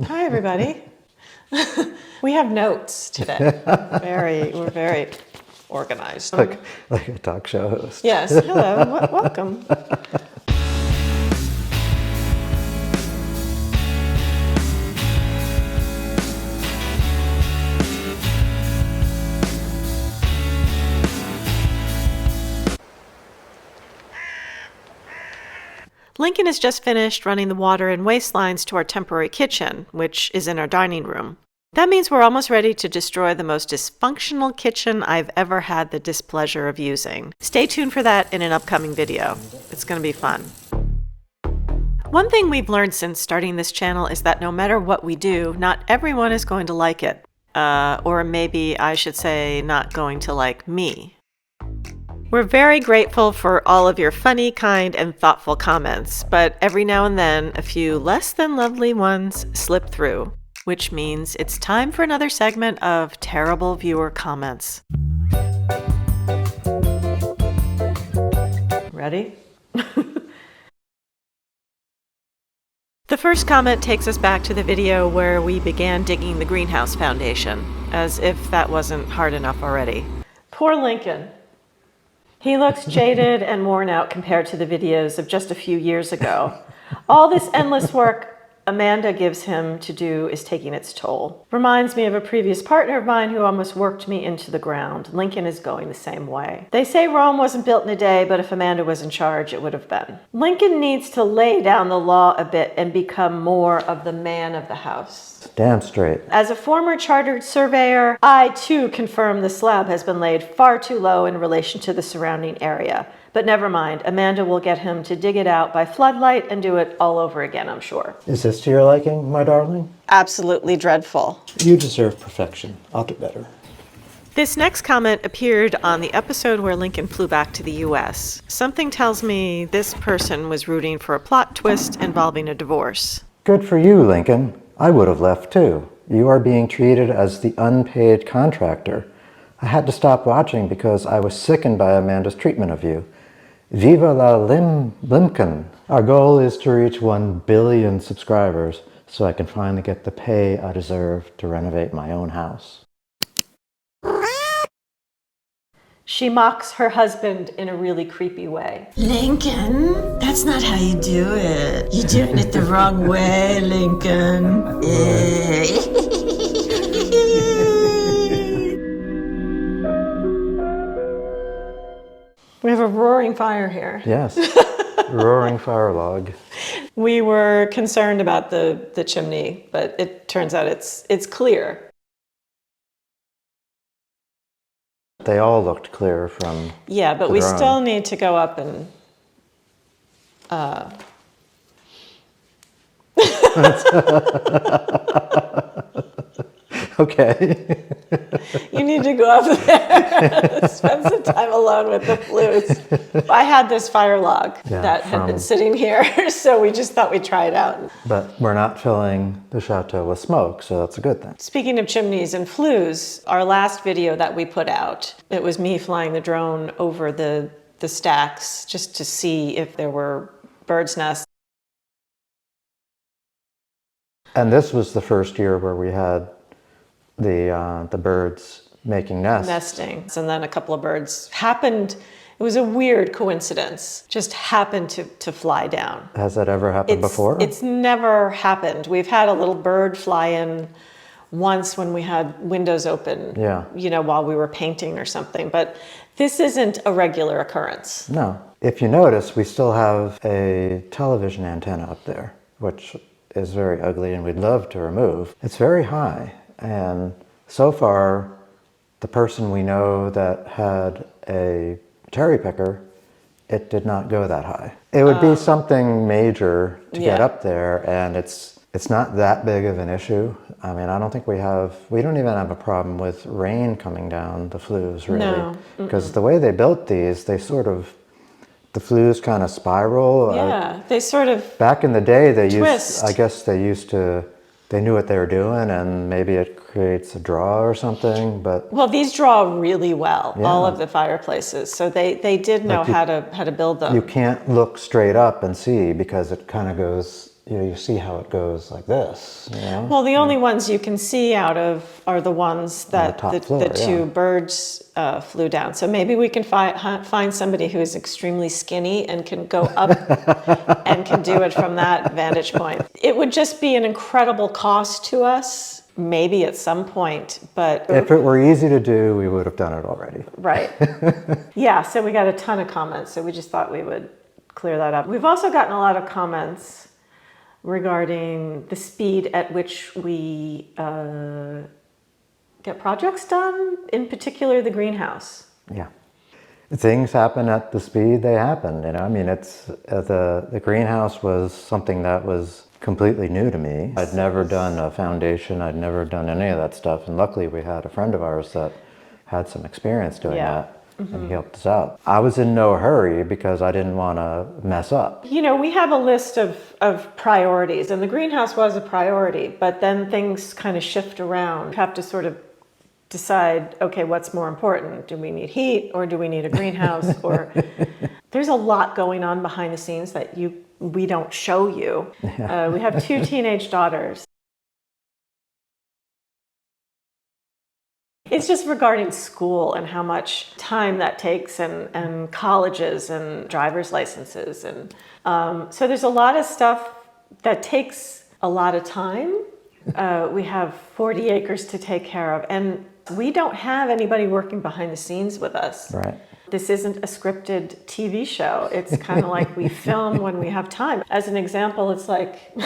Hi, everybody. We have notes today. We're very organized. Like a talk show host. Yes, hello, welcome. Lincoln has just finished running the water and waste lines to our temporary kitchen, which is in our dining room. That means we're almost ready to destroy the most dysfunctional kitchen I've ever had the displeasure of using. Stay tuned for that in an upcoming video. It's going to be fun. One thing we've learned since starting this channel is that no matter what we do, not everyone is going to like it. Or maybe I should say not going to like me. We're very grateful for all of your funny, kind, and thoughtful comments, but every now and then, a few less than lovely ones slip through, which means it's time for another segment of terrible viewer comments. Ready? The first comment takes us back to the video where we began digging the greenhouse foundation, as if that wasn't hard enough already. Poor Lincoln. He looks jaded and worn out compared to the videos of just a few years ago. All this endless work Amanda gives him to do is taking its toll. Reminds me of a previous partner of mine who almost worked me into the ground. Lincoln is going the same way. They say Rome wasn't built in a day, but if Amanda was in charge, it would have been. Lincoln needs to lay down the law a bit and become more of the man of the house. Damn straight. As a former chartered surveyor, I too confirm the slab has been laid far too low in relation to the surrounding area. But never mind, Amanda will get him to dig it out by floodlight and do it all over again, I'm sure. Is this to your liking, my darling? Absolutely dreadful. You deserve perfection. I'll do better. This next comment appeared on the episode where Lincoln flew back to the US. Something tells me this person was rooting for a plot twist involving a divorce. Good for you, Lincoln. I would have left too. You are being treated as the unpaid contractor. I had to stop watching because I was sickened by Amanda's treatment of you. Viva la Limkin. Our goal is to reach 1 billion subscribers so I can finally get the pay I deserve to renovate my own house. She mocks her husband in a really creepy way. Lincoln, that's not how you do it. You're doing it the wrong way, Lincoln. We have a roaring fire here. Yes, roaring fire log. We were concerned about the chimney, but it turns out it's clear. They all looked clear from Yeah, but the we drone. still need to go up and Okay. you need to go up there. Spend some time alone with the flues. I had this fire log that had been sitting here, so we just thought we'd try it out. But we're not filling the chateau with smoke, so that's a good thing. Speaking of chimneys and flues, our last video that we put out, it was me flying the drone over the stacks just to see if there were birds' nests. And this was the first year where we had the birds making nests. Nesting. And then a couple of birds happened, it was a weird coincidence, just happened to fly down. Has that ever happened before? It's never happened. We've had a little bird fly in once when we had windows open, while we were painting or something, but this isn't a regular occurrence. No. If you notice, we still have a television antenna up there, which is very ugly and we'd love to remove. It's very high, and so far the person we know that had a cherry picker, it did not go that high. It would be something major to get up there, and it's not that big of an issue. I mean, I don't think we don't even have a problem with rain coming down the flues, really. No. Because the way they built these, the flues kind of spiral. Yeah, they sort of back in the day, twist. They knew what they were doing, and maybe it creates a draw or something, but... Well, these draw really well, all of the fireplaces, so they did know how to build them. You can't look straight up and see because it kind of goes you see how it goes like this, you know? Well, the only ones you can see out of are the ones that top floor, the two yeah. birds flew down. So maybe we can find somebody who is extremely skinny and can go up and can do it from that vantage point. It would just be an incredible cost to us, maybe at some point, but... If it were easy to do, we would have done it already. Right. Yeah, so we got a ton of comments, so we just thought we would clear that up. We've also gotten a lot of comments regarding the speed at which we get projects done, in particular the greenhouse. Yeah. Things happen at the speed they happen, you know? I mean, it's the greenhouse was something that was completely new to me. I'd never done a foundation, I'd never done any of that stuff, and luckily we had a friend of ours that had some experience doing that. And he helped us out. I was in no hurry because I didn't want to mess up. You know, we have a list of priorities, and the greenhouse was a priority, but then things kind of shift around. You have to sort of decide, okay, what's more important? Do we need heat or do we need a greenhouse? Or there's a lot going on behind the scenes that we don't show you. Yeah. We have 2 teenage daughters. It's just regarding school and how much time that takes, and colleges and driver's licenses. And so there's a lot of stuff that takes a lot of time. We have 40 acres to take care of, and we don't have anybody working behind the scenes with us. Right. This isn't a scripted TV show. It's kind of like we film when we have time. As an example, it's like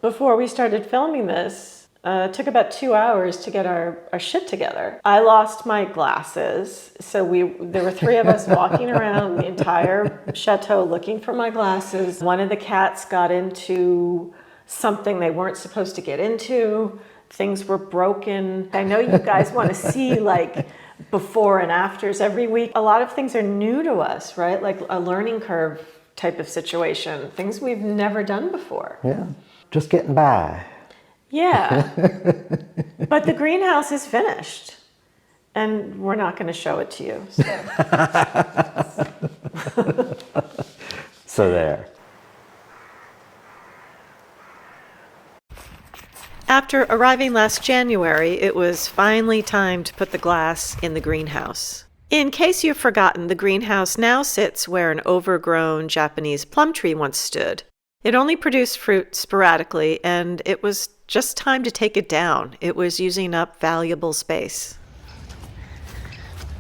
before we started filming this, it took about 2 hours to get our shit together. I lost my glasses, so there were 3 of us walking around the entire chateau looking for my glasses. One of the cats got into something they weren't supposed to get into. Things were broken. I know you guys want to see like before and afters every week. A lot of things are new to us, right? Like a learning curve type of situation. Things we've never done before. Yeah, just getting by. Yeah, but the greenhouse is finished, and we're not going to show it to you. So there. After arriving last January, it was finally time to put the glass in the greenhouse. In case you've forgotten, the greenhouse now sits where an overgrown Japanese plum tree once stood. It only produced fruit sporadically, and it was just time to take it down. It was using up valuable space.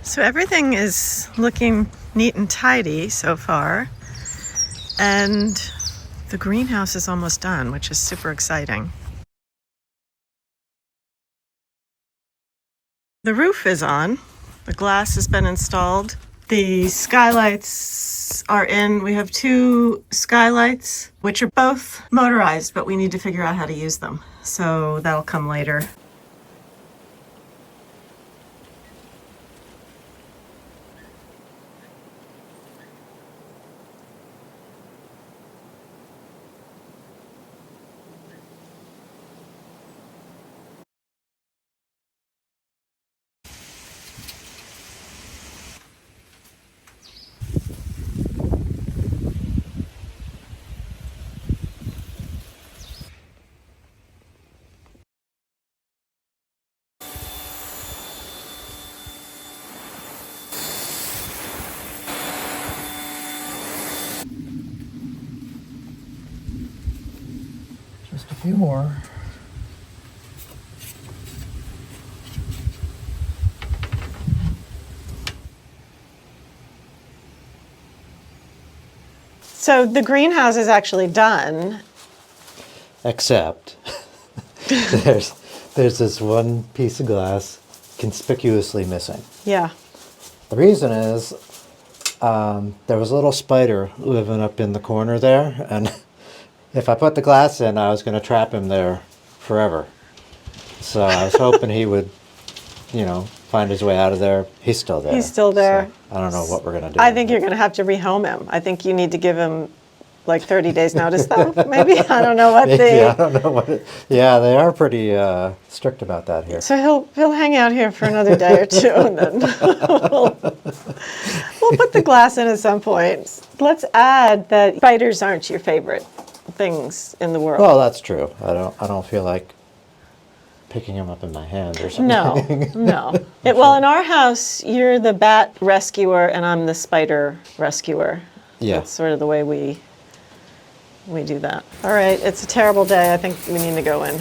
So everything is looking neat and tidy so far, and the greenhouse is almost done, which is super exciting. The roof is on. The glass has been installed. The skylights are in. We have 2 skylights, which are both motorized, but we need to figure out how to use them. So that'll come later. Just a few more. So the greenhouse is actually done. Except there's this one piece of glass conspicuously missing. Yeah. The reason is there was a little spider living up in the corner there, and if I put the glass in, I was going to trap him there forever. So I was hoping he would, find his way out of there. He's still there. He's still there. So I don't know what we're going to do. I think you're going to have to rehome him. I think you need to give him like 30 days notice though, maybe? I don't know what Maybe, I don't know what yeah, they are pretty strict about that here. So he'll hang out here for another day or 2, and then we'll put the glass in at some point. Let's add that spiders aren't your favorite things in the world. Well, that's true. I don't feel like picking them up in my hand or something. No. Well, in our house, you're the bat rescuer and I'm the spider rescuer. Yeah. That's sort of the way we do that. All right, it's a terrible day. I think we need to go in.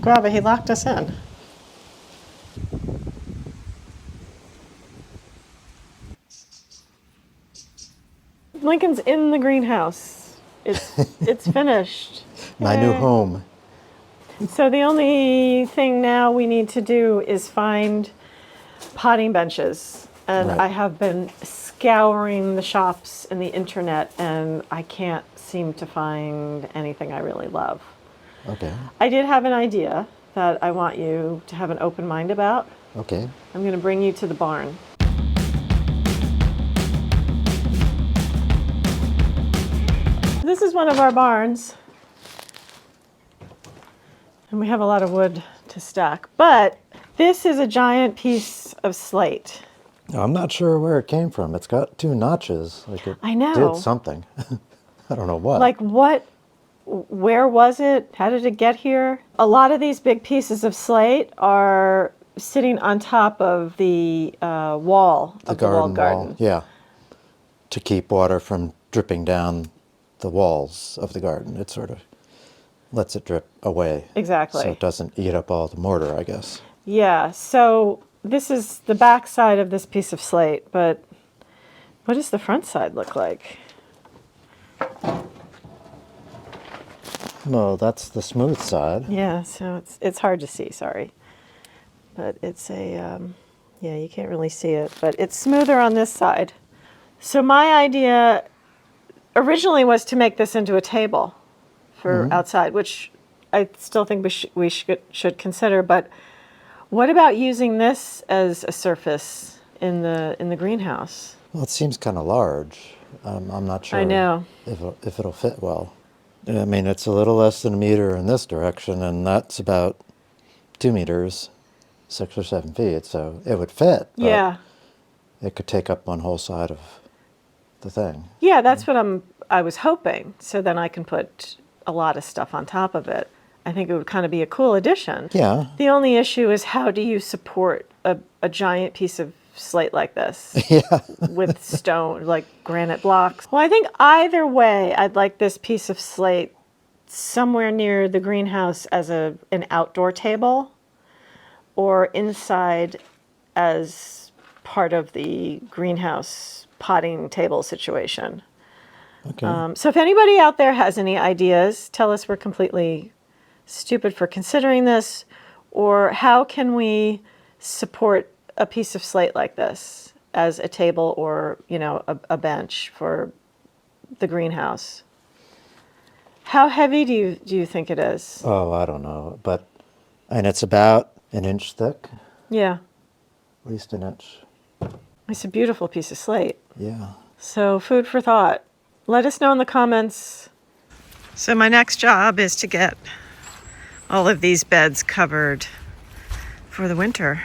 Grava, he locked us in. Lincoln's in the greenhouse. It's finished. My new home. So the only thing now we need to do is find potting benches. And Right. I have been scouring the shops and the internet, and I can't seem to find anything I really love. Okay. I did have an idea that I want you to have an open mind about. Okay. I'm going to bring you to the barn. This is one of our barns. And we have a lot of wood to stack. But this is a giant piece of slate. I'm not sure where it came from. It's got 2 notches. Like it I know. did something. I don't know what. Like what? Where was it? How did it get here? A lot of these big pieces of slate are sitting on top of the wall of the walled garden. Yeah. To keep water from dripping down the walls of the garden. It sort of lets it drip away. Exactly. So it doesn't eat up all the mortar, I guess. Yeah, so this is the back side of this piece of slate, but what does the front side look like? No, that's the smooth side. Yeah, so it's hard to see, sorry. But it's a, yeah, you can't really see it, but it's smoother on this side. So my idea originally was to make this into a table for outside, which I still think we should consider, but what about using this as a surface in the greenhouse? Well, it seems kind of large. I'm not sure I know. if it'll fit well. I mean, it's a little less than a meter in this direction, and that's about 2 meters, 6 or 7 feet, so it would fit. But Yeah. it could take up one whole side of the thing. Yeah, that's what I was hoping. So then I can put a lot of stuff on top of it. I think it would kind of be a cool addition. Yeah. The only issue is how do you support a giant piece of slate like this Yeah. with stone, like granite blocks? Well, I think either way, I'd like this piece of slate somewhere near the greenhouse as an outdoor table or inside as part of the greenhouse potting table situation. Okay. So if anybody out there has any ideas, tell us we're completely stupid for considering this, or how can we support a piece of slate like this as a table or, a bench for the greenhouse? How heavy do you think it is? Oh, I don't know. And it's about an inch thick, Yeah, at least an inch. it's a beautiful piece of slate. Yeah. So food for thought. Let us know in the comments. So my next job is to get all of these beds covered for the winter.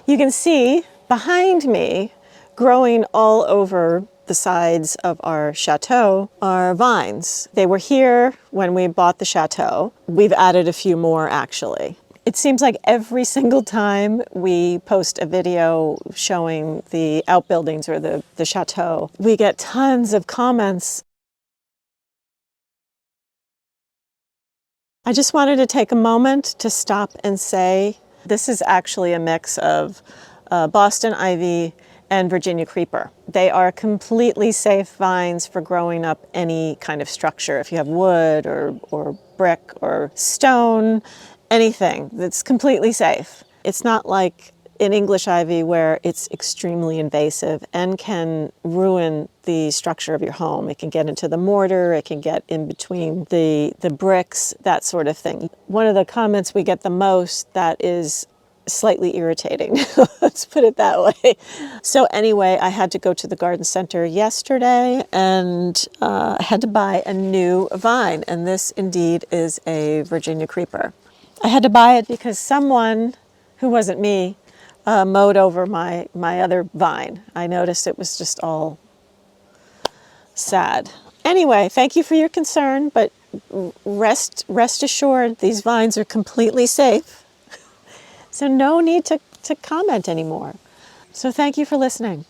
You can see behind me, growing all over the sides of our chateau, are vines. They were here when we bought the chateau. We've added a few more actually. It seems like every single time we post a video showing the outbuildings or the chateau, we get tons of comments. I just wanted to take a moment to stop and say this is actually a mix of Boston ivy and Virginia creeper. They are completely safe vines for growing up any kind of structure. If you have wood or brick or stone, anything that's completely safe. It's not like in English ivy where it's extremely invasive and can ruin the structure of your home. It can get into the mortar, it can get in between the bricks, that sort of thing. One of the comments we get the most that is slightly irritating. Let's put it that way. So anyway, I had to go to the garden center yesterday and I had to buy a new vine. And this indeed is a Virginia creeper. I had to buy it because someone, who wasn't me, mowed over my other vine. I noticed it was just all sad. Anyway, thank you for your concern, but rest assured these vines are completely safe. So no need to comment anymore. So thank you for listening.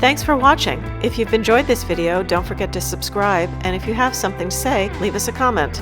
Thanks for watching. If you've enjoyed this video, don't forget to subscribe, and if you have something to say, leave us a comment.